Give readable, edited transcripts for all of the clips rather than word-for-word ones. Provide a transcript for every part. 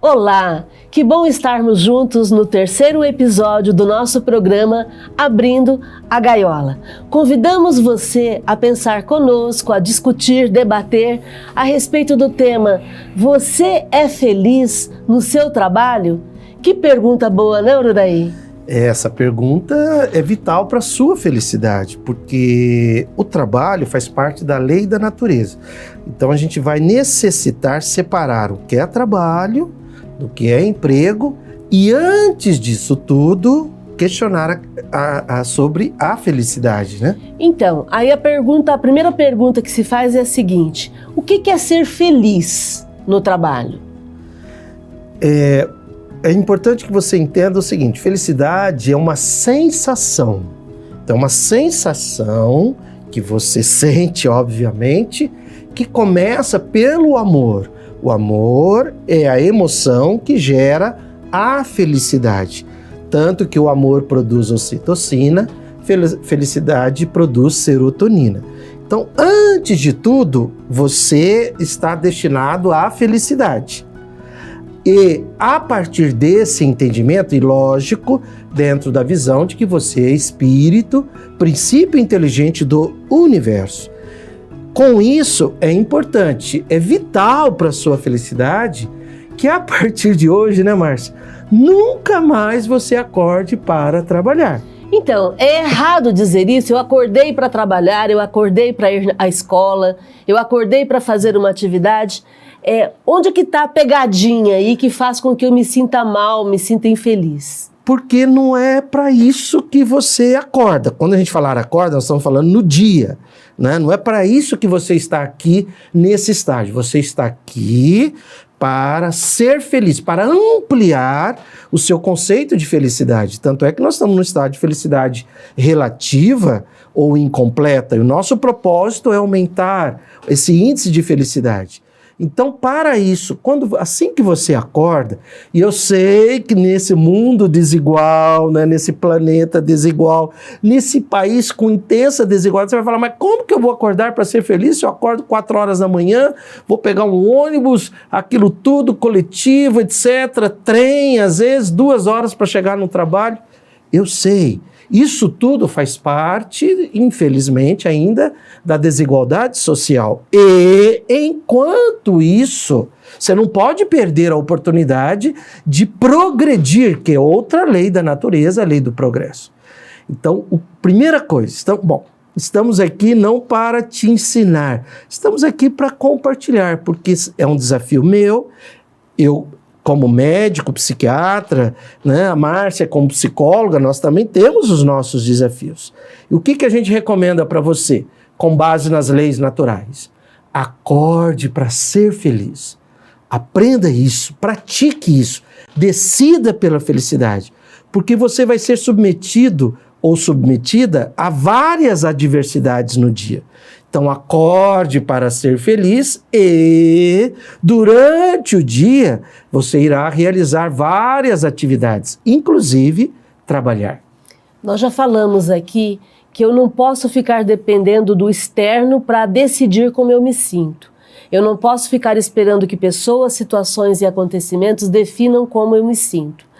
Olá, que bom estarmos juntos no terceiro episódio do nosso programa Abrindo a Gaiola. Convidamos você a pensar conosco, a discutir, debater a respeito do tema Você é feliz no seu trabalho? Que pergunta boa, né, Ururaí? Essa pergunta é vital para a sua felicidade, porque o trabalho faz parte da lei da natureza. Então a gente vai necessitar separar o que é trabalho do que é emprego e, antes disso tudo, questionar sobre a felicidade, né? Então, aí a primeira pergunta que se faz é a seguinte: o que é ser feliz no trabalho? É importante que você entenda o seguinte: felicidade é uma sensação. Então, uma sensação que você sente, obviamente, que começa pelo amor. O amor é a emoção que gera a felicidade. Tanto que o amor produz ocitocina, felicidade produz serotonina. Então, antes de tudo, você está destinado à felicidade. E a partir desse entendimento, e lógico, dentro da visão de que você é espírito, princípio inteligente do universo. Com isso, é importante, é vital para a sua felicidade que a partir de hoje, né, Márcia, nunca mais você acorde para trabalhar. Então, é errado dizer isso. Eu acordei para trabalhar, eu acordei para ir à escola, eu acordei para fazer uma atividade. Onde é que está a pegadinha aí que faz com que eu me sinta mal, me sinta infeliz? Porque não é para isso que você acorda. Quando a gente falar acorda, nós estamos falando no dia, né? Não é para isso que você está aqui nesse estágio. Você está aqui para ser feliz, para ampliar o seu conceito de felicidade. Tanto é que nós estamos no estado de felicidade relativa ou incompleta. E o nosso propósito é aumentar esse índice de felicidade. Então, para isso, assim que você acorda, e eu sei que nesse mundo desigual, né, nesse planeta desigual, nesse país com intensa desigualdade, você vai falar, mas como que eu vou acordar para ser feliz se eu acordo 4 horas da manhã, vou pegar um ônibus, aquilo tudo, coletivo, etc., trem, às vezes 2 horas para chegar no trabalho? Eu sei. Isso tudo faz parte, infelizmente, ainda da desigualdade social. E, enquanto isso, você não pode perder a oportunidade de progredir, que é outra lei da natureza, a lei do progresso. Então, primeira coisa, estamos aqui não para te ensinar, estamos aqui para compartilhar, porque é um desafio meu, como médico, psiquiatra, né? A Márcia como psicóloga, nós também temos os nossos desafios. E o que a gente recomenda para você, com base nas leis naturais? Acorde para ser feliz. Aprenda isso, pratique isso, decida pela felicidade, porque você vai ser submetido ou submetida a várias adversidades no dia. Então, acorde para ser feliz e, durante o dia, você irá realizar várias atividades, inclusive trabalhar. Nós já falamos aqui que eu não posso ficar dependendo do externo para decidir como eu me sinto. Eu não posso ficar esperando que pessoas, situações e acontecimentos definam como eu me sinto.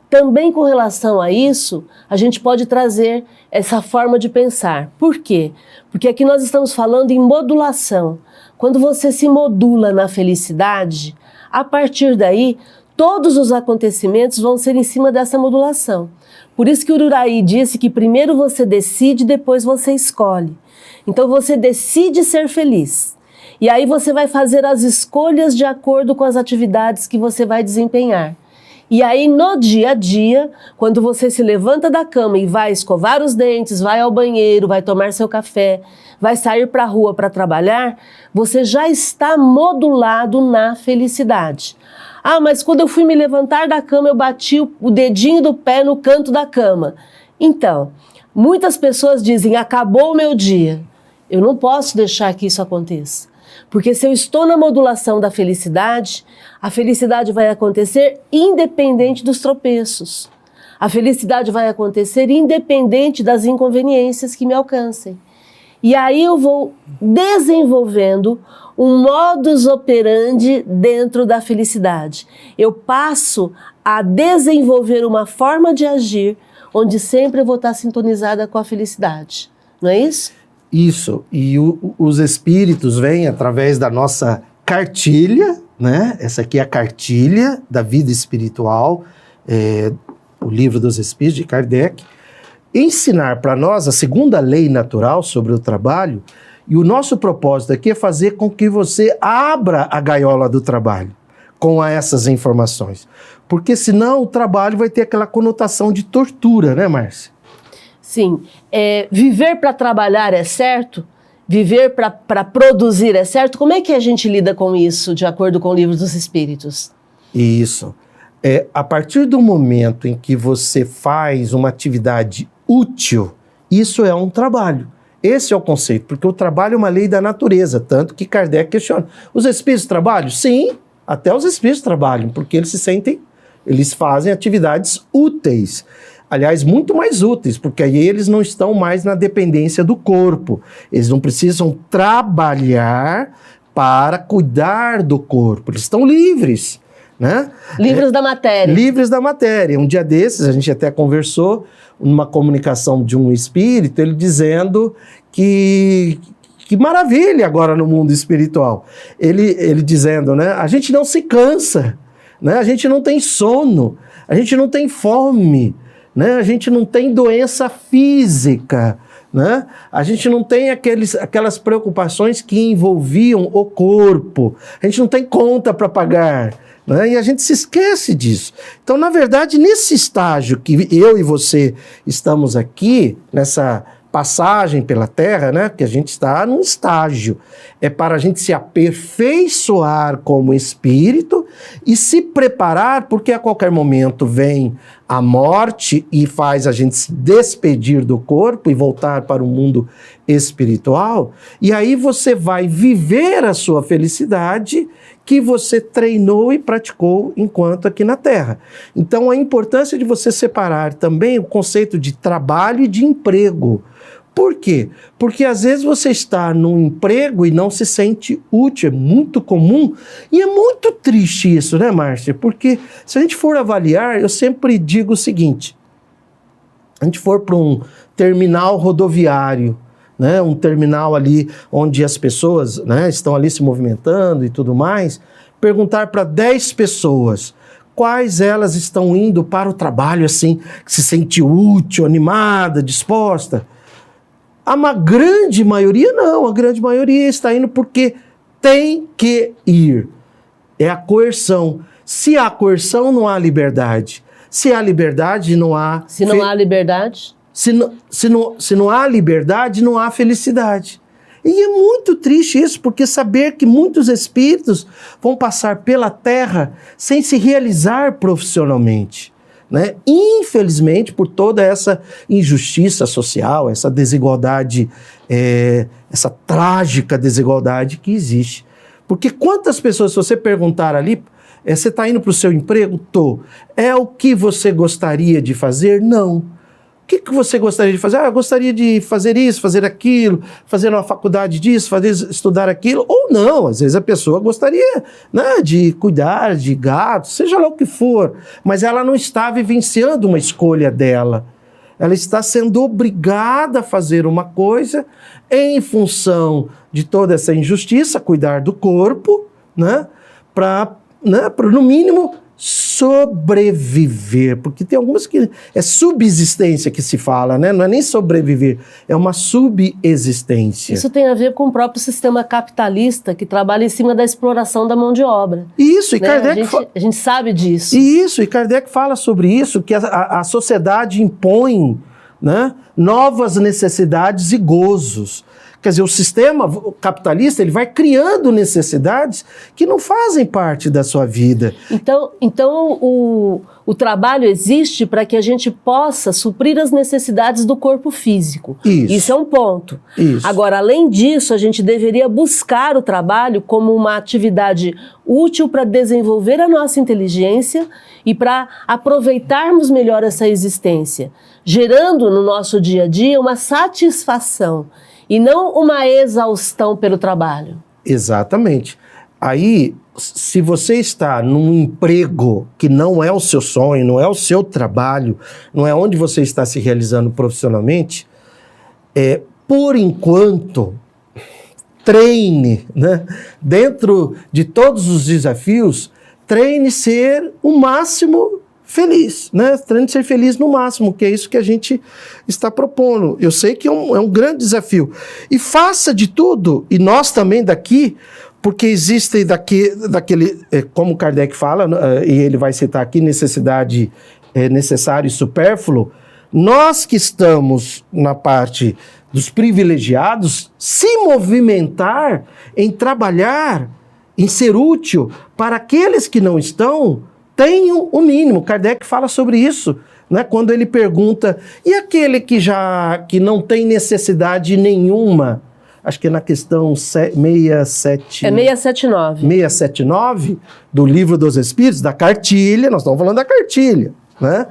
Também com relação a isso, a gente pode trazer essa forma de pensar. Por quê? Porque aqui nós estamos falando em modulação. Quando você se modula na felicidade, a partir daí, todos os acontecimentos vão ser em cima dessa modulação. Por isso que o Ururaí disse que primeiro você decide, depois você escolhe. Então você decide ser feliz. E aí você vai fazer as escolhas de acordo com as atividades que você vai desempenhar. E aí, no dia a dia, quando você se levanta da cama e vai escovar os dentes, vai ao banheiro, vai tomar seu café, vai sair para a rua para trabalhar, você já está modulado na felicidade. Ah, mas quando eu fui me levantar da cama, eu bati o dedinho do pé no canto da cama. Então, muitas pessoas dizem, acabou o meu dia. Eu não posso deixar que isso aconteça. Porque se eu estou na modulação da felicidade, a felicidade vai acontecer independente dos tropeços. A felicidade vai acontecer independente das inconveniências que me alcancem. E aí eu vou desenvolvendo um modus operandi dentro da felicidade. Eu passo a desenvolver uma forma de agir onde sempre eu vou estar sintonizada com a felicidade. Não é isso? Isso. E os espíritos vêm através da nossa cartilha, né? Essa aqui é a cartilha da vida espiritual, o livro dos Espíritos de Kardec, ensinar para nós a segunda lei natural sobre o trabalho, e o nosso propósito aqui é fazer com que você abra a gaiola do trabalho com essas informações. Porque senão o trabalho vai ter aquela conotação de tortura, né, Márcia? Sim. Viver para trabalhar é certo? Viver para produzir é certo? Como é que a gente lida com isso, de acordo com o livro dos Espíritos? Isso. A partir do momento em que você faz uma atividade útil, isso é um trabalho. Esse é o conceito, porque o trabalho é uma lei da natureza, tanto que Kardec questiona. Os espíritos trabalham? Sim, até os espíritos trabalham, porque eles fazem atividades úteis. Aliás, muito mais úteis, porque aí eles não estão mais na dependência do corpo. Eles não precisam trabalhar para cuidar do corpo. Eles estão livres, né? Livres da matéria. Livres da matéria. Um dia desses, a gente até conversou, numa comunicação de um espírito, ele dizendo que maravilha agora no mundo espiritual. Ele dizendo, né? A gente não se cansa, né? A gente não tem sono, a gente não tem fome, né? A gente não tem doença física, né? A gente não tem aquelas preocupações que envolviam o corpo, a gente não tem conta para pagar, né? E a gente se esquece disso. Então, na verdade, nesse estágio que eu e você estamos aqui, nessa passagem pela Terra, né? Que a gente está num estágio, é para a gente se aperfeiçoar como espírito e se preparar, porque a qualquer momento vem a morte e faz a gente se despedir do corpo e voltar para o mundo espiritual, e aí você vai viver a sua felicidade que você treinou e praticou enquanto aqui na Terra. Então, a importância de você separar também o conceito de trabalho e de emprego. Por quê? Porque às vezes você está num emprego e não se sente útil, é muito comum e é muito triste isso, né, Márcia? Porque se a gente for avaliar, eu sempre digo o seguinte, a gente for para um terminal rodoviário, né, um terminal ali onde as pessoas, né, estão ali se movimentando e tudo mais, perguntar para 10 pessoas quais elas estão indo para o trabalho assim, que se sente útil, animada, disposta. A grande maioria não, a grande maioria está indo porque tem que ir. É a coerção. Se há coerção, não há liberdade. Se há liberdade, não há... Se não há liberdade? Se não há liberdade, não há felicidade. E é muito triste isso, porque saber que muitos espíritos vão passar pela Terra sem se realizar profissionalmente, né? Infelizmente, por toda essa injustiça social, essa desigualdade, essa trágica desigualdade que existe. Porque quantas pessoas, se você perguntar ali, você está indo para o seu emprego? Tô. É o que você gostaria de fazer? Não. O que você gostaria de fazer? Eu gostaria de fazer isso, fazer aquilo, fazer uma faculdade disso, estudar aquilo. Ou não, às vezes a pessoa gostaria, né, de cuidar de gatos, seja lá o que for. Mas ela não está vivenciando uma escolha dela. Ela está sendo obrigada a fazer uma coisa em função de toda essa injustiça, cuidar do corpo, né, para, no mínimo, sobreviver, porque tem algumas que é subsistência que se fala, né? Não é nem sobreviver, é uma subexistência. Isso tem a ver com o próprio sistema capitalista que trabalha em cima da exploração da mão de obra. Isso, e né? Kardec... A gente sabe disso. Isso, e Kardec fala sobre isso, que a sociedade impõe, né, novas necessidades e gozos. Quer dizer, o sistema capitalista ele vai criando necessidades que não fazem parte da sua vida. Então o trabalho existe para que a gente possa suprir as necessidades do corpo físico. Isso é um ponto. Isso. Agora, além disso, a gente deveria buscar o trabalho como uma atividade útil para desenvolver a nossa inteligência e para aproveitarmos melhor essa existência, gerando no nosso dia a dia uma satisfação. e não uma exaustão pelo trabalho. Exatamente. Aí, se você está num emprego que não é o seu sonho, não é o seu trabalho, não é onde você está se realizando profissionalmente, por enquanto, treine, né? Dentro de todos os desafios, treine ser o máximo feliz, né? Treine ser feliz no máximo, que é isso que a gente está propondo. Eu sei que é um grande desafio. E faça de tudo, e nós também daqui, porque existe daquele, como Kardec fala, e ele vai citar aqui, necessidade, necessário e supérfluo, nós que estamos na parte dos privilegiados, se movimentar em trabalhar, em ser útil para aqueles que não estão, tenham o mínimo. Kardec fala sobre isso, né? Quando ele pergunta, e aquele que não tem necessidade nenhuma? Acho que é na questão 67... É 679. 679 do Livro dos Espíritos, da cartilha, nós estamos falando da cartilha, né?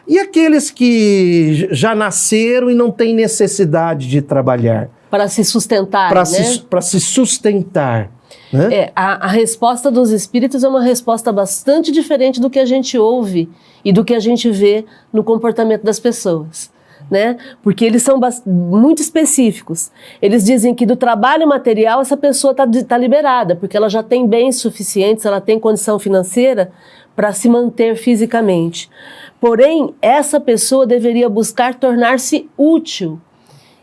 E aqueles que já nasceram e não têm necessidade de trabalhar? Para se sustentar, Para se sustentar. Né? A resposta dos espíritos é uma resposta bastante diferente do que a gente ouve e do que a gente vê no comportamento das pessoas. Né? Porque eles são muito específicos. Eles dizem que do trabalho material essa pessoa tá liberada, porque ela já tem bens suficientes, ela tem condição financeira para se manter fisicamente. Porém, essa pessoa deveria buscar tornar-se útil.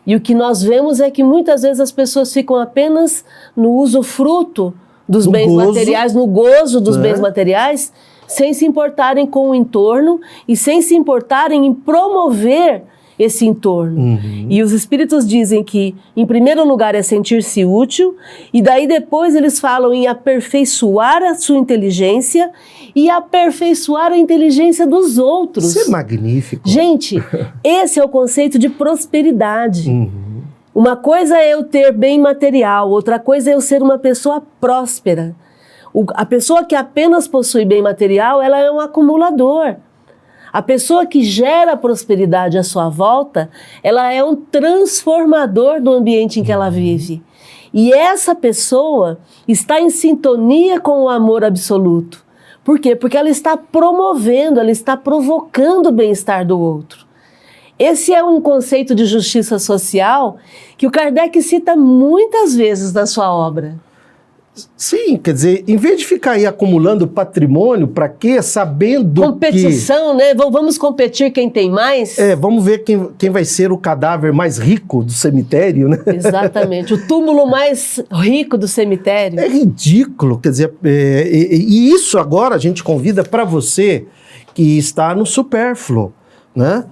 E o que nós vemos é que muitas vezes as pessoas ficam apenas no usufruto dos bens materiais, no gozo dos bens materiais, sem se importarem com o entorno e sem se importarem em promover esse entorno. E os espíritos dizem que, em primeiro lugar, é sentir-se útil, e daí depois eles falam em aperfeiçoar a sua inteligência e aperfeiçoar a inteligência dos outros. Isso é magnífico. Gente, esse é o conceito de prosperidade. Uma coisa é eu ter bem material, outra coisa é eu ser uma pessoa próspera. A pessoa que apenas possui bem material, ela é um acumulador. A pessoa que gera prosperidade à sua volta, ela é um transformador do ambiente em que ela vive. E essa pessoa está em sintonia com o amor absoluto. Por quê? Porque ela está promovendo, ela está provocando o bem-estar do outro. Esse é um conceito de justiça social que o Kardec cita muitas vezes na sua obra. Sim, quer dizer, em vez de ficar aí acumulando patrimônio, para quê? Sabendo competição, né? Vamos competir quem tem mais? Vamos ver quem vai ser o cadáver mais rico do cemitério, né? Exatamente, o túmulo mais rico do cemitério. É ridículo, quer dizer, e isso agora a gente convida para você que está no supérfluo, né?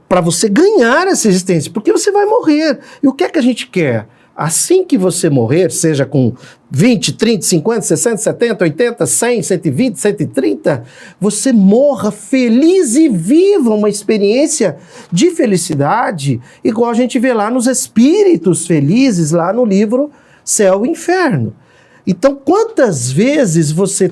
Para você ganhar essa existência, porque você vai morrer. E o que é que a gente quer? Assim que você morrer, seja com 20, 30, 50, 60, 70, 80, 100, 120, 130, você morra feliz e viva uma experiência de felicidade, igual a gente vê lá nos Espíritos Felizes, lá no livro Céu e Inferno. Então, quantas vezes você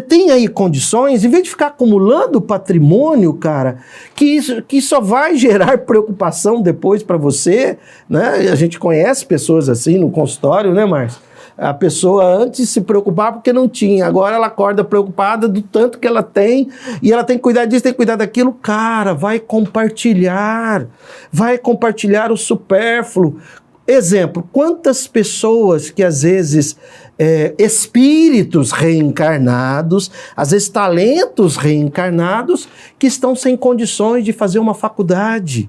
tem aí condições, em vez de ficar acumulando patrimônio, cara, que só vai gerar preocupação depois para você, né? A gente conhece pessoas assim no consultório, né, Márcio? A pessoa antes se preocupava porque não tinha, agora ela acorda preocupada do tanto que ela tem, e ela tem que cuidar disso, tem que cuidar daquilo. Cara, vai compartilhar o supérfluo. Exemplo, quantas pessoas que às vezes espíritos reencarnados, às vezes talentos reencarnados, que estão sem condições de fazer uma faculdade.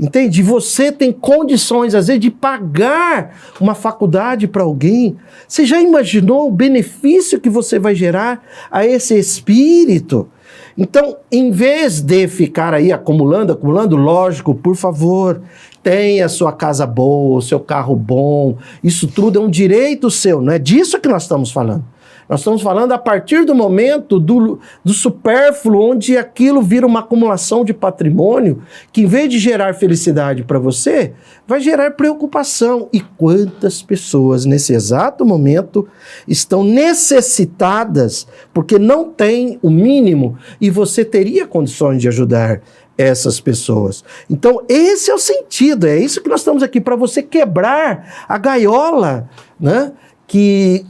Entende? Você tem condições, às vezes, de pagar uma faculdade para alguém. Você já imaginou o benefício que você vai gerar a esse espírito? Então, em vez de ficar aí acumulando, lógico, por favor, tenha a sua casa boa, o seu carro bom, isso tudo é um direito seu, não é disso que nós estamos falando. Nós estamos falando a partir do momento do supérfluo, onde aquilo vira uma acumulação de patrimônio, que em vez de gerar felicidade para você, vai gerar preocupação. E quantas pessoas nesse exato momento estão necessitadas, porque não têm o mínimo, e você teria condições de ajudar essas pessoas. Então, esse é o sentido, é isso que nós estamos aqui, para você quebrar a gaiola, né? Que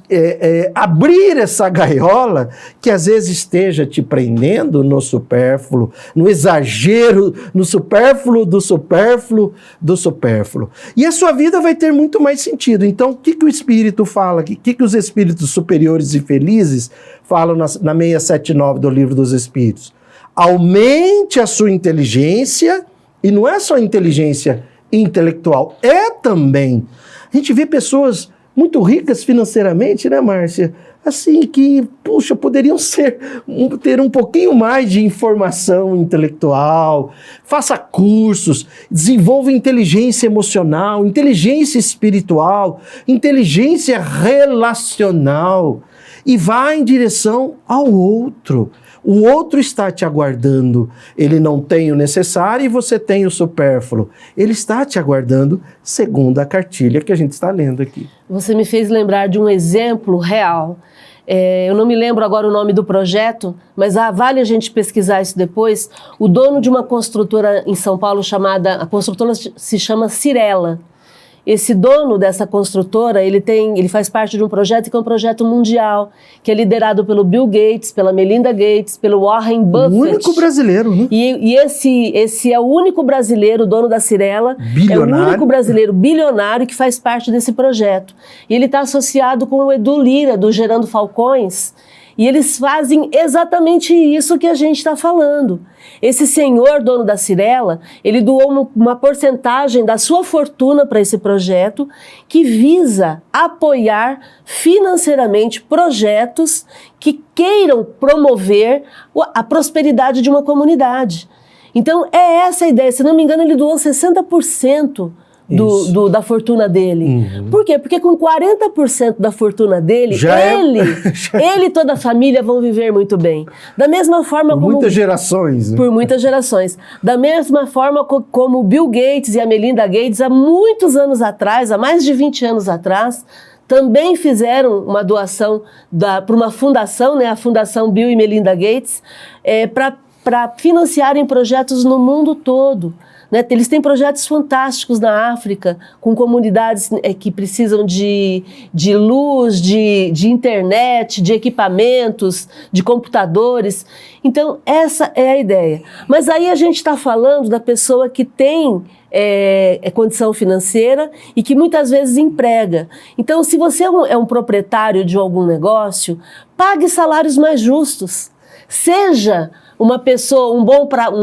abrir essa gaiola que às vezes esteja te prendendo no supérfluo, no exagero, no supérfluo do supérfluo do supérfluo. E a sua vida vai ter muito mais sentido. Então, o que o Espírito fala? O que os Espíritos superiores e felizes falam na 679 do Livro dos Espíritos? Aumente a sua inteligência, e não é só inteligência intelectual, é também. A gente vê pessoas muito ricas financeiramente, né, Márcia? Assim, que, puxa, poderiam ter um pouquinho mais de informação intelectual, faça cursos, desenvolva inteligência emocional, inteligência espiritual, inteligência relacional, e vá em direção ao outro. O outro está te aguardando, ele não tem o necessário e você tem o supérfluo. Ele está te aguardando segundo a cartilha que a gente está lendo aqui. Você me fez lembrar de um exemplo real. Eu não me lembro agora o nome do projeto, mas vale a gente pesquisar isso depois. O dono de uma construtora em São Paulo a construtora se chama Cirela. Esse dono dessa construtora, ele faz parte de um projeto que é um projeto mundial, que é liderado pelo Bill Gates, pela Melinda Gates, pelo Warren Buffett. O único brasileiro, né? E esse é o único brasileiro, o dono da Cirela, bilionário. É o único brasileiro bilionário que faz parte desse projeto. E ele está associado com o Edu Lira, do Gerando Falcões, e eles fazem exatamente isso que a gente está falando. Esse senhor, dono da Cirela, ele doou uma porcentagem da sua fortuna para esse projeto que visa apoiar financeiramente projetos que queiram promover a prosperidade de uma comunidade. Então, é essa a ideia. Se não me engano, ele doou 60% da fortuna dele. Uhum. Por quê? Porque com 40% da fortuna dele, ele e toda a família vão viver muito bem. Da mesma forma por muitas gerações. Né? Por muitas gerações. Da mesma forma como o Bill Gates e a Melinda Gates, há muitos anos atrás, há mais de 20 anos atrás, também fizeram uma doação para uma fundação, né, a Fundação Bill e Melinda Gates, para financiarem projetos no mundo todo. Né? Eles têm projetos fantásticos na África, com comunidades que precisam de luz, de internet, de equipamentos, de computadores. Então, essa é a ideia. Mas aí a gente está falando da pessoa que tem condição financeira e que muitas vezes emprega. Então, se você é um proprietário de algum negócio, pague salários mais justos. Seja uma pessoa, um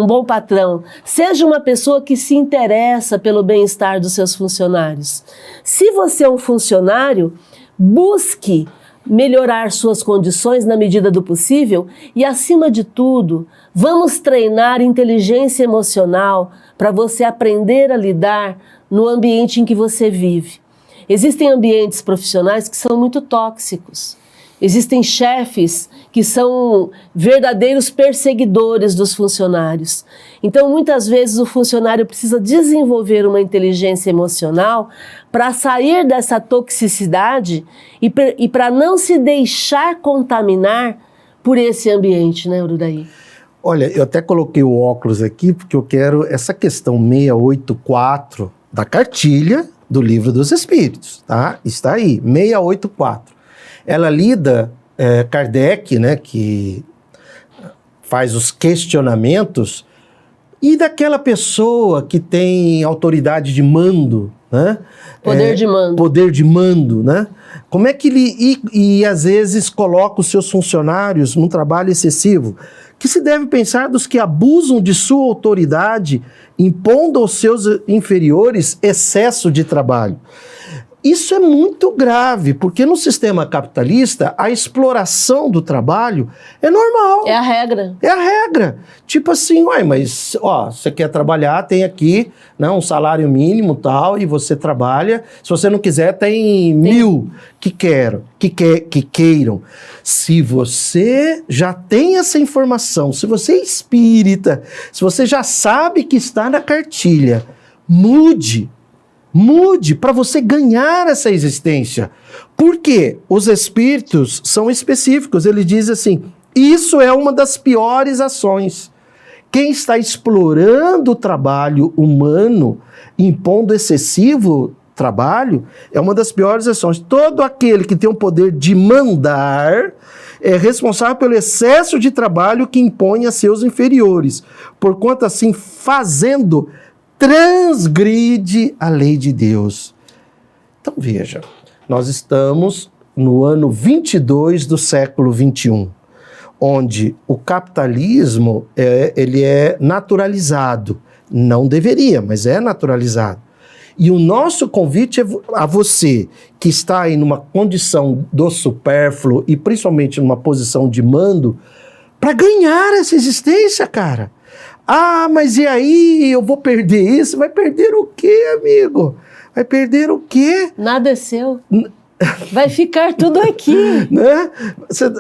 bom patrão, seja uma pessoa que se interessa pelo bem-estar dos seus funcionários. Se você é um funcionário, busque melhorar suas condições na medida do possível e, acima de tudo, vamos treinar inteligência emocional para você aprender a lidar no ambiente em que você vive. Existem ambientes profissionais que são muito tóxicos. Existem chefes que são verdadeiros perseguidores dos funcionários. Então, muitas vezes, o funcionário precisa desenvolver uma inteligência emocional para sair dessa toxicidade e para não se deixar contaminar por esse ambiente, né, Urudaí? Olha, eu até coloquei o óculos aqui porque eu quero essa questão 684 da cartilha do Livro dos Espíritos, tá? Está aí, 684. Ela lida, Kardec, né, que faz os questionamentos, e daquela pessoa que tem autoridade de mando, né? Poder de mando. Poder de mando, né? Como é que ele, e às vezes coloca os seus funcionários num trabalho excessivo? Que se deve pensar dos que abusam de sua autoridade, impondo aos seus inferiores excesso de trabalho. Isso é muito grave, porque no sistema capitalista, a exploração do trabalho é normal. É a regra. É a regra. Tipo assim, mas você quer trabalhar, tem aqui, né, um salário mínimo e tal, e você trabalha. Se você não quiser, tem 1000 que queiram. Se você já tem essa informação, se você é espírita, se você já sabe que está na cartilha, mude para você ganhar essa existência. Porque os espíritos são específicos. Ele diz assim, isso é uma das piores ações. Quem está explorando o trabalho humano, impondo excessivo trabalho, é uma das piores ações. Todo aquele que tem o poder de mandar é responsável pelo excesso de trabalho que impõe a seus inferiores, porquanto assim, fazendo, transgride a lei de Deus. Então veja, nós estamos no ano 22 do século 21, onde o capitalismo ele é naturalizado. Não deveria, mas é naturalizado. E o nosso convite é a você que está aí numa condição do supérfluo e principalmente numa posição de mando, para ganhar essa existência, cara. Ah, mas e aí? Eu vou perder isso? Vai perder o quê, amigo? Vai perder o quê? Nada é seu. Vai ficar tudo aqui. Né?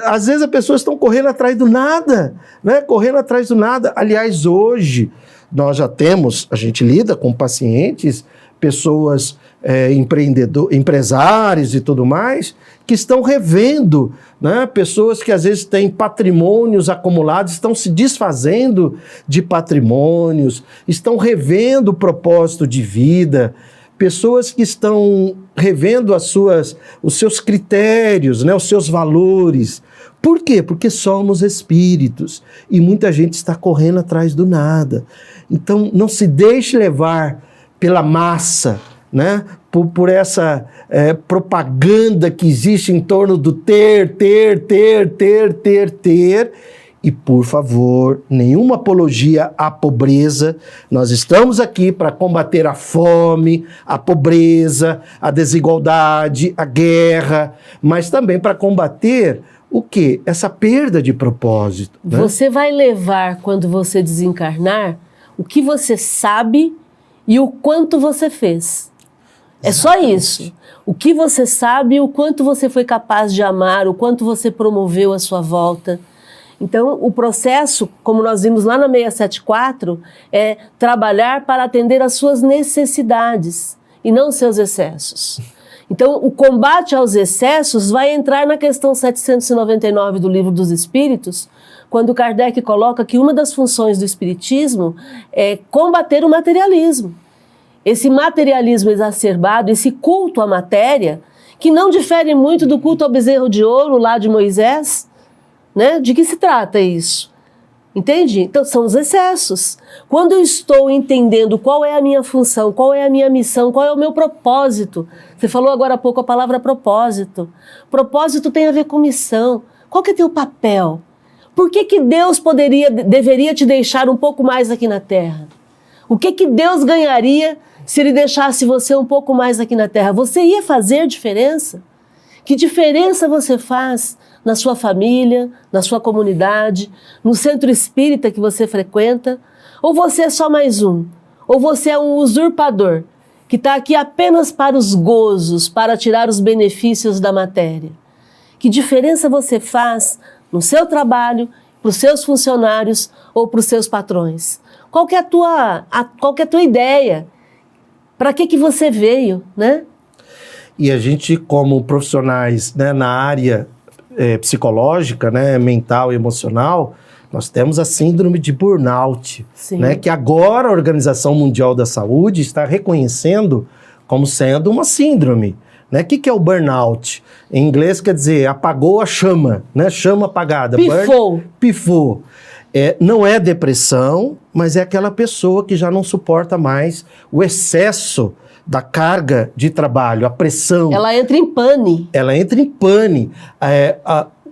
Às vezes as pessoas estão correndo atrás do nada, né? Correndo atrás do nada. Aliás, hoje nós já temos, a gente lida com pacientes, pessoas empresários e tudo mais, que estão revendo, né? Pessoas que às vezes têm patrimônios acumulados, estão se desfazendo de patrimônios, estão revendo o propósito de vida, pessoas que estão revendo os seus critérios, né? Os seus valores. Por quê? Porque somos espíritos e muita gente está correndo atrás do nada. Então não se deixe levar pela massa, né? Por essa propaganda que existe em torno do ter. E, por favor, nenhuma apologia à pobreza. Nós estamos aqui para combater a fome, a pobreza, a desigualdade, a guerra, mas também para combater o quê? Essa perda de propósito. Né? Você vai levar, quando você desencarnar, o que você sabe e o quanto você fez. É só isso. O que você sabe e o quanto você foi capaz de amar, o quanto você promoveu a sua volta. Então, o processo, como nós vimos lá na 674, é trabalhar para atender às suas necessidades e não seus excessos. Então, o combate aos excessos vai entrar na questão 799 do Livro dos Espíritos, quando Kardec coloca que uma das funções do Espiritismo é combater o materialismo. Esse materialismo exacerbado, esse culto à matéria, que não difere muito do culto ao bezerro de ouro lá de Moisés, né? De que se trata isso? Entende? Então, são os excessos. Quando eu estou entendendo qual é a minha função, qual é a minha missão, qual é o meu propósito. Você falou agora há pouco a palavra propósito. Propósito tem a ver com missão. Qual que é teu papel? Por que Deus deveria te deixar um pouco mais aqui na Terra? O que Deus ganharia se Ele deixasse você um pouco mais aqui na Terra? Você ia fazer diferença? Que diferença você faz na sua família, na sua comunidade, no centro espírita que você frequenta? Ou você é só mais um? Ou você é um usurpador que está aqui apenas para os gozos, para tirar os benefícios da matéria? Que diferença você faz no seu trabalho, para os seus funcionários ou para os seus patrões? Qual que é a tua ideia? Para que você veio, né? E a gente, como profissionais, né, na área psicológica, né, mental e emocional, nós temos a síndrome de burnout, né, que agora a Organização Mundial da Saúde está reconhecendo como sendo uma síndrome. Né? O que é o burnout? Em inglês quer dizer apagou a chama, né? Chama apagada. Pifou. Pifou. Não é depressão, mas é aquela pessoa que já não suporta mais o excesso da carga de trabalho, a pressão. Ela entra em pane. Ela entra em pane.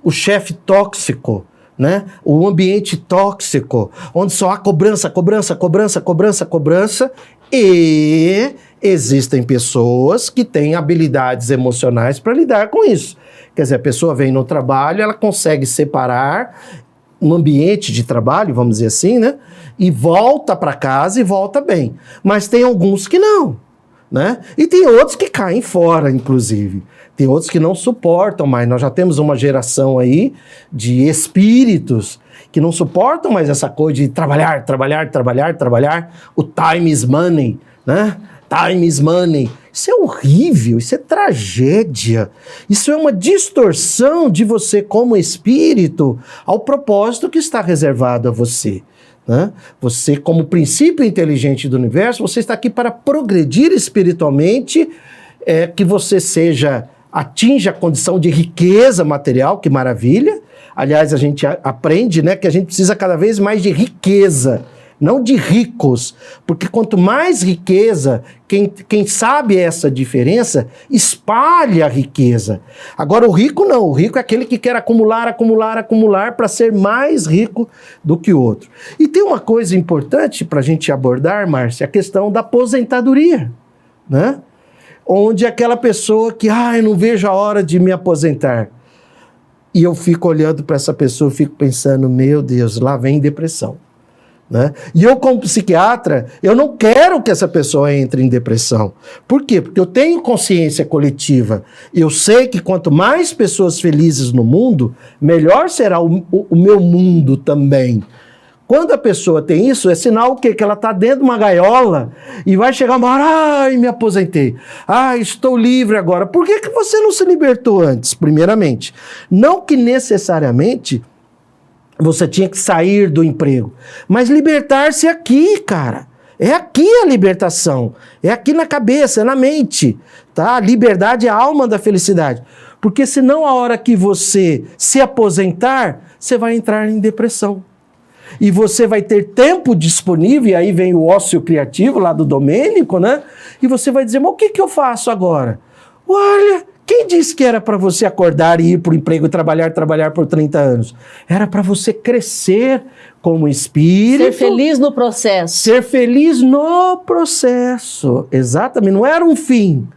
O chefe tóxico, né? O ambiente tóxico, onde só há cobrança, e existem pessoas que têm habilidades emocionais para lidar com isso. Quer dizer, a pessoa vem no trabalho, ela consegue separar um ambiente de trabalho, vamos dizer assim, né? E volta para casa e volta bem. Mas tem alguns que não, né? E tem outros que caem fora, inclusive. Tem outros que não suportam mais. Nós já temos uma geração aí de espíritos que não suportam mais essa coisa de trabalhar. O time is money, né? Time is money. Isso é horrível, isso é tragédia. Isso é uma distorção de você como espírito ao propósito que está reservado a você. né? Você, como princípio inteligente do universo, você está aqui para progredir espiritualmente, que você atinja a condição de riqueza material, que maravilha. Aliás, a gente aprende, né, que a gente precisa cada vez mais de riqueza, não de ricos, porque quanto mais riqueza, quem sabe essa diferença, espalha a riqueza. Agora o rico não, o rico é aquele que quer acumular para ser mais rico do que o outro. E tem uma coisa importante para a gente abordar, Márcia, a questão da aposentadoria, né? Onde aquela pessoa que, eu não vejo a hora de me aposentar. E eu fico olhando para essa pessoa, fico pensando, meu Deus, lá vem depressão. Né? E eu, como psiquiatra, eu não quero que essa pessoa entre em depressão. Por quê? Porque eu tenho consciência coletiva. Eu sei que quanto mais pessoas felizes no mundo, melhor será o meu mundo também. Quando a pessoa tem isso, é sinal o quê? Que ela está dentro de uma gaiola e vai chegar uma hora, me aposentei. Estou livre agora. Por que você não se libertou antes, primeiramente? Não que necessariamente você tinha que sair do emprego, mas libertar-se aqui, cara. É aqui a libertação. É aqui na cabeça, é na mente. Tá? A liberdade é a alma da felicidade. Porque senão a hora que você se aposentar, você vai entrar em depressão. E você vai ter tempo disponível, e aí vem o ócio criativo lá do Domênico, né? E você vai dizer, mas o que eu faço agora? Olha, quem disse que era para você acordar e ir para o emprego e trabalhar por 30 anos? Era para você crescer como espírito. Ser feliz no processo. Ser feliz no processo, exatamente. Não era um fim,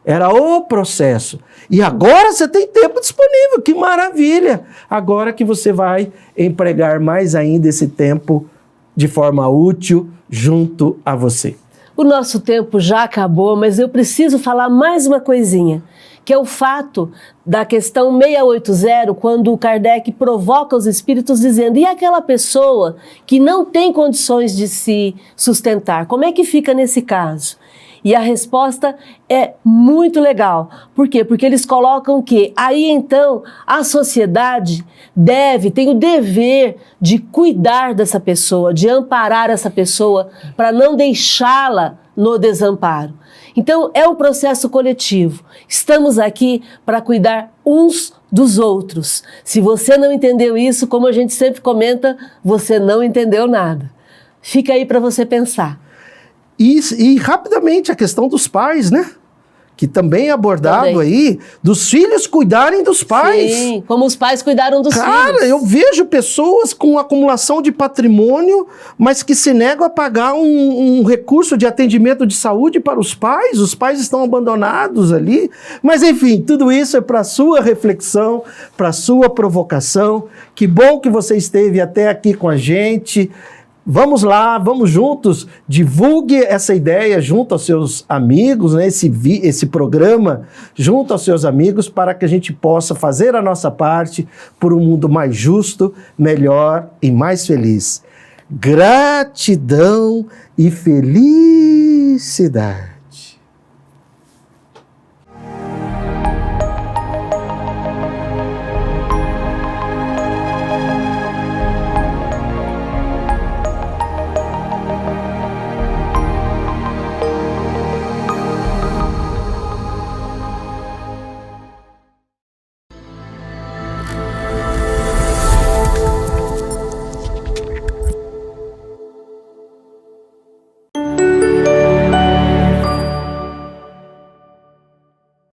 era o processo. E agora você tem tempo disponível, que maravilha! Agora que você vai empregar mais ainda esse tempo de forma útil junto a você. O nosso tempo já acabou, mas eu preciso falar mais uma coisinha, que é o fato da questão 680, quando o Kardec provoca os espíritos dizendo, e aquela pessoa que não tem condições de se sustentar, como é que fica nesse caso? E a resposta é muito legal. Por quê? Porque eles colocam que aí então a sociedade tem o dever de cuidar dessa pessoa, de amparar essa pessoa para não deixá-la no desamparo. Então é um processo coletivo. Estamos aqui para cuidar uns dos outros. Se você não entendeu isso, como a gente sempre comenta, você não entendeu nada. Fica aí para você pensar. E rapidamente a questão dos pais, né? Que também é abordado aí, dos filhos cuidarem dos pais. Sim, como os pais cuidaram dos filhos. Cara, eu vejo pessoas com acumulação de patrimônio, mas que se negam a pagar um recurso de atendimento de saúde para os pais estão abandonados ali. Mas enfim, tudo isso é para a sua reflexão, para a sua provocação. Que bom que você esteve até aqui com a gente. Vamos lá, vamos juntos, divulgue essa ideia junto aos seus amigos, né? Esse programa junto aos seus amigos, para que a gente possa fazer a nossa parte por um mundo mais justo, melhor e mais feliz. Gratidão e felicidade.